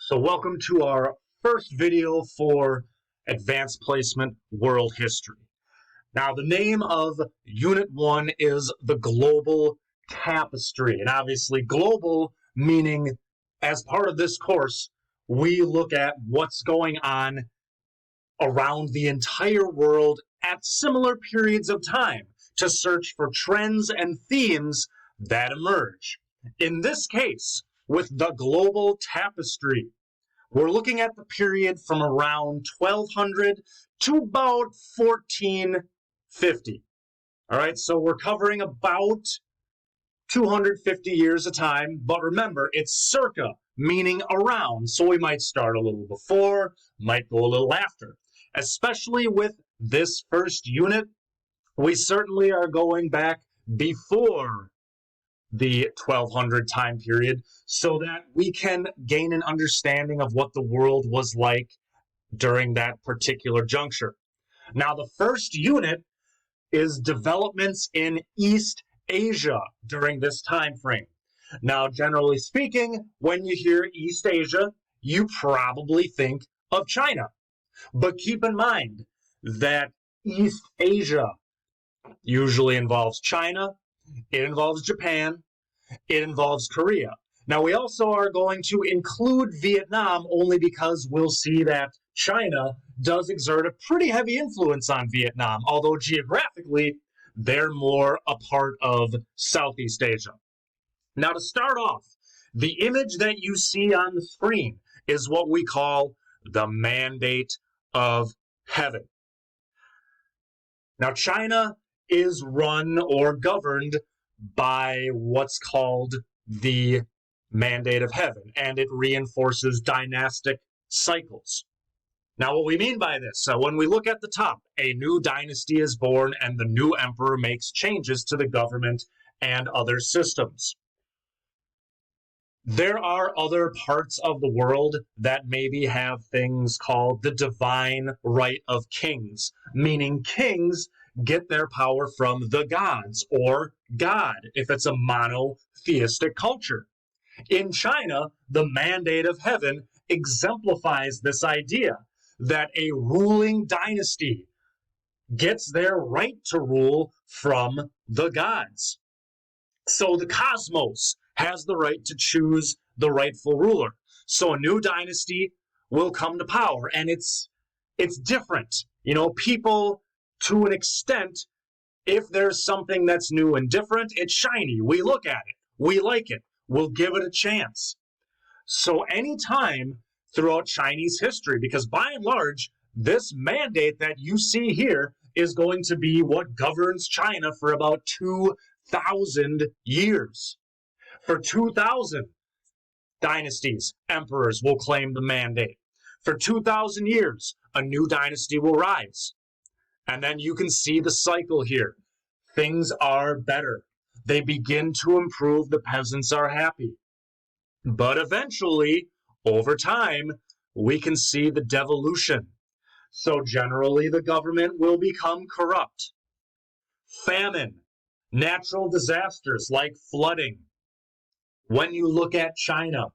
So welcome to our first video for Advanced Placement World History. Now the name of Unit 1 is the Global Tapestry, and obviously global meaning as part of this course we look at what's going on around the entire world at similar periods of time to search for trends and themes that emerge. In this case, with the Global Tapestry, we're looking at the period from around 1200 to about 1450. All right, so we're covering about 250 years of time, but remember, it's circa, meaning around, so we might start a little before, might go a little after. Especially with this first unit, we certainly are going back before the 1200 time period so that we can gain an understanding of what the world was like during that particular juncture. Now, the first unit is developments in East Asia during this time frame. Now, generally speaking, when you hear East Asia, you probably think of China. But keep in mind that East Asia usually involves China, it involves Japan, it involves Korea. Now, we also are going to include Vietnam only because we'll see that China does exert a pretty heavy influence on Vietnam, although geographically, they're more a part of Southeast Asia. Now, to start off, the image that you see on the screen is what we call the Mandate of Heaven. Now, China is run or governed by what's called the Mandate of Heaven, and it reinforces dynastic cycles. Now, what we mean by this, when we look at the top, a new dynasty is born and the new emperor makes changes to the government and other systems. There are other parts of the world that maybe have things called the divine right of kings, meaning kings get their power from the gods or God if it's a monotheistic culture. In China, the Mandate of Heaven exemplifies this idea that a ruling dynasty gets their right to rule from the gods. So the cosmos has the right to choose the rightful ruler. So a new dynasty will come to power, and it's different. You know, people, to an extent, if there's something that's new and different, it's shiny. We look at it. We like it. We'll give it a chance. So anytime throughout Chinese history, because by and large, this mandate that you see here is going to be what governs China for about 2,000 years. For 2,000 dynasties, emperors will claim the mandate. For 2,000 years, a new dynasty will rise. And then you can see the cycle here. Things are better. They begin to improve. The peasants are happy. But eventually, over time, we can see the devolution. So generally, the government will become corrupt. Famine, natural disasters like flooding. When you look at China,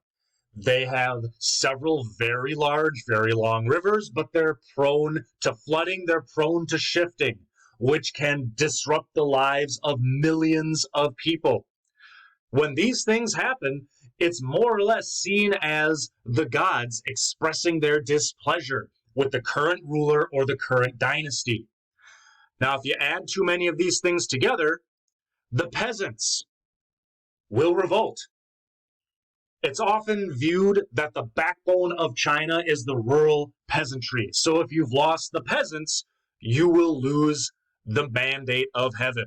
they have several very large, very long rivers, but they're prone to flooding, they're prone to shifting, which can disrupt the lives of millions of people. When these things happen, it's more or less seen as the gods expressing their displeasure with the current ruler or the current dynasty. Now, if you add too many of these things together, the peasants will revolt. It's often viewed that the backbone of China is the rural peasantry. So if you've lost the peasants, you will lose the Mandate of Heaven.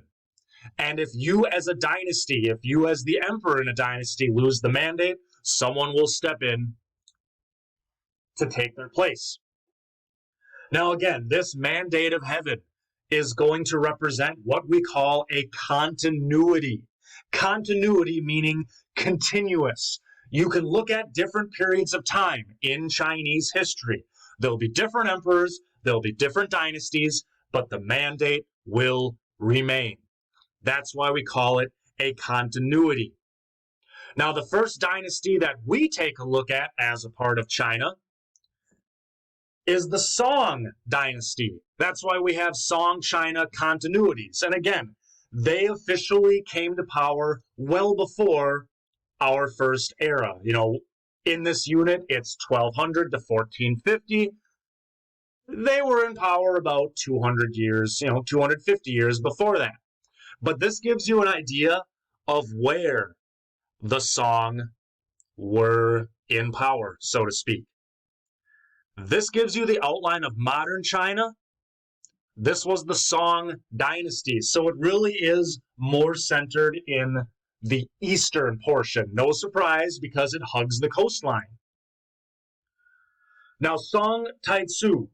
And if you as a dynasty, if you as the emperor in a dynasty lose the mandate, someone will step in to take their place. Now again, this Mandate of Heaven is going to represent what we call a continuity. Continuity meaning continuous. You can look at different periods of time in Chinese history. There'll be different emperors, there'll be different dynasties, but the mandate will remain. That's why we call it a continuity. Now, the first dynasty that we take a look at as a part of China is the Song Dynasty. That's why we have Song China Continuities. And again, they officially came to power well before our first era. In this unit, it's 1200 to 1450. They were in power about 200 years, 250 years before that. But this gives you an idea of where the Song were in power, so to speak. This gives you the outline of modern China. This was the Song Dynasty. So it really is more centered in the eastern portion. No surprise, because it hugs the coastline. Now, Song Taitsu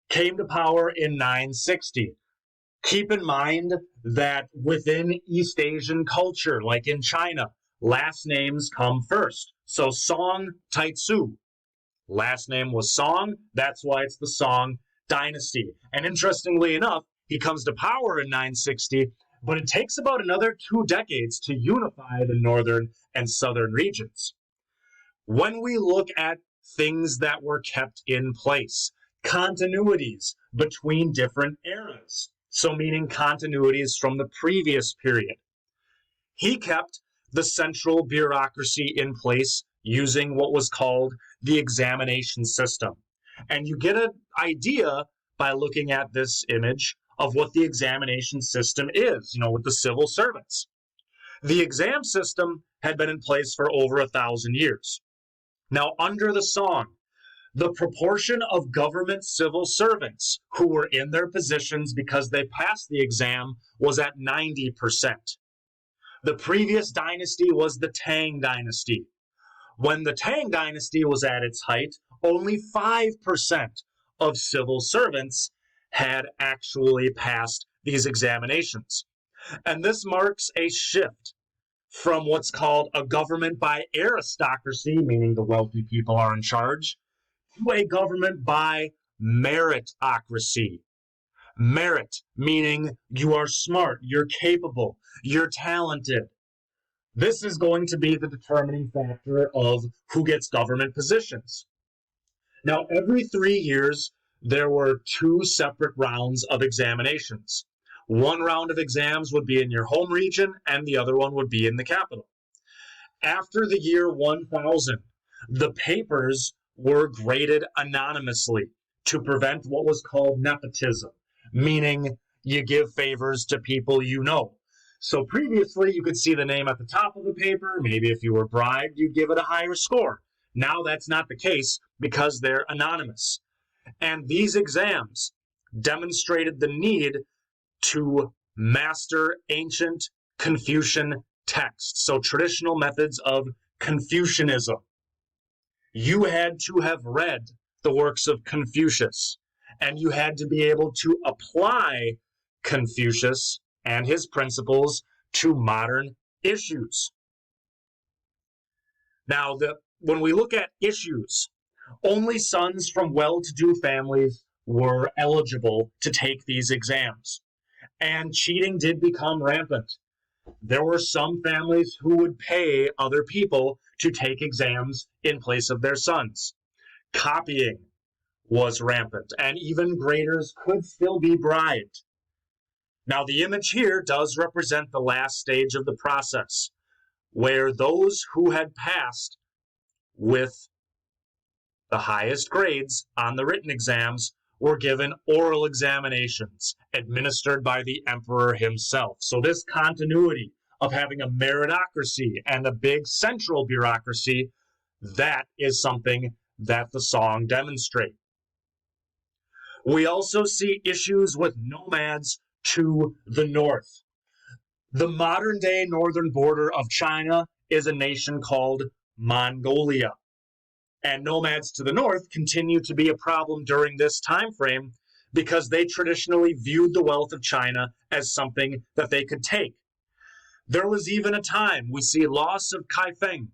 came to power in 960. Keep in mind that within East Asian culture, like in China, last names come first. So Song Taitsu, last name was Song. That's why it's the Song Dynasty. And interestingly enough, he comes to power in 960, but it takes about another 2 decades to unify the northern and southern regions. When we look at things that were kept in place, continuities between different eras, so meaning continuities from the previous period, he kept the central bureaucracy in place using what was called the examination system. And you get an idea by looking at this image of what the examination system is, with the civil servants. The exam system had been in place for over 1,000 years. Now, under the Song, the proportion of government civil servants who were in their positions because they passed the exam was at 90%. The previous dynasty was the Tang Dynasty. When the Tang Dynasty was at its height, only 5% of civil servants had actually passed these examinations. And this marks a shift from what's called a government by aristocracy, meaning the wealthy people are in charge, to a government by meritocracy. Merit, meaning you are smart, you're capable, you're talented. This is going to be the determining factor of who gets government positions. Now, every 3 years, there were 2 separate rounds of examinations. One round of exams would be in your home region, and the other one would be in the capital. After the year 1000, the papers were graded anonymously to prevent what was called nepotism, meaning you give favors to people you know. So previously, you could see the name at the top of the paper. Maybe if you were bribed, you'd give it a higher score. Now that's not the case because they're anonymous. And these exams demonstrated the need to master ancient Confucian texts, so traditional methods of Confucianism. You had to have read the works of Confucius, and you had to be able to apply Confucius and his principles to modern issues. Now, when we look at issues, only sons from well-to-do families were eligible to take these exams, and cheating did become rampant. There were some families who would pay other people to take exams in place of their sons. Copying was rampant, and even graders could still be bribed. Now, the image here does represent the last stage of the process, where those who had passed with the highest grades on the written exams were given oral examinations administered by the emperor himself. So this continuity of having a meritocracy and a big central bureaucracy, that is something that the Song demonstrate. We also see issues with nomads to the north. The modern-day northern border of China is a nation called Mongolia. And nomads to the north continue to be a problem during this time frame because they traditionally viewed the wealth of China as something that they could take. There was even a time, we see loss of Kaifeng.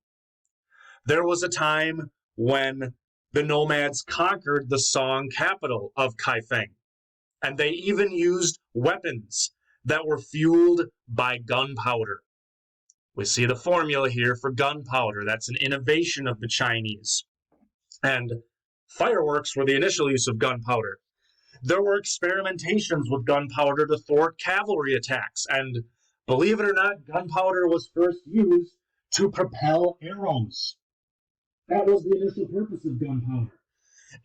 There was a time when the nomads conquered the Song capital of Kaifeng, and they even used weapons that were fueled by gunpowder. We see the formula here for gunpowder. That's an innovation of the Chinese. And fireworks were the initial use of gunpowder. There were experimentations with gunpowder to thwart cavalry attacks, and believe it or not, gunpowder was first used to propel arrows. That was the initial purpose of gunpowder.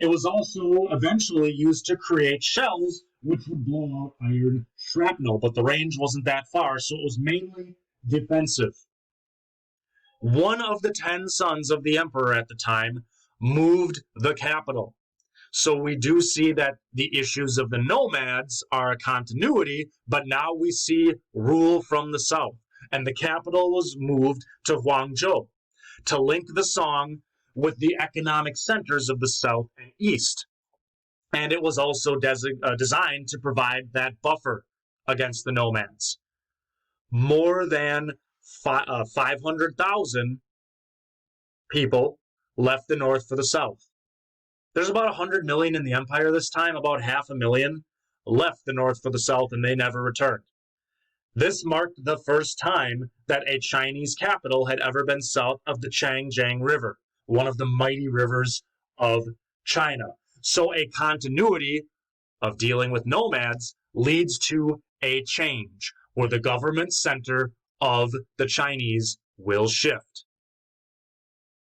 It was also eventually used to create shells, which would blow out iron shrapnel, but the range wasn't that far, so it was mainly defensive. One of the 10 sons of the emperor at the time moved the capital. So we do see that the issues of the nomads are a continuity, but now we see rule from the south. And the capital was moved to Huangzhou to link the Song with the economic centers of the south and east. And it was also designed to provide that buffer against the nomads. More than 500,000 people left the north for the south. There's about 100 million in the empire this time, about 500,000 left the north for the south, and they never returned. This marked the first time that a Chinese capital had ever been south of the Changjiang River, one of the mighty rivers of China. So a continuity of dealing with nomads leads to a change where the government center of the Chinese will shift.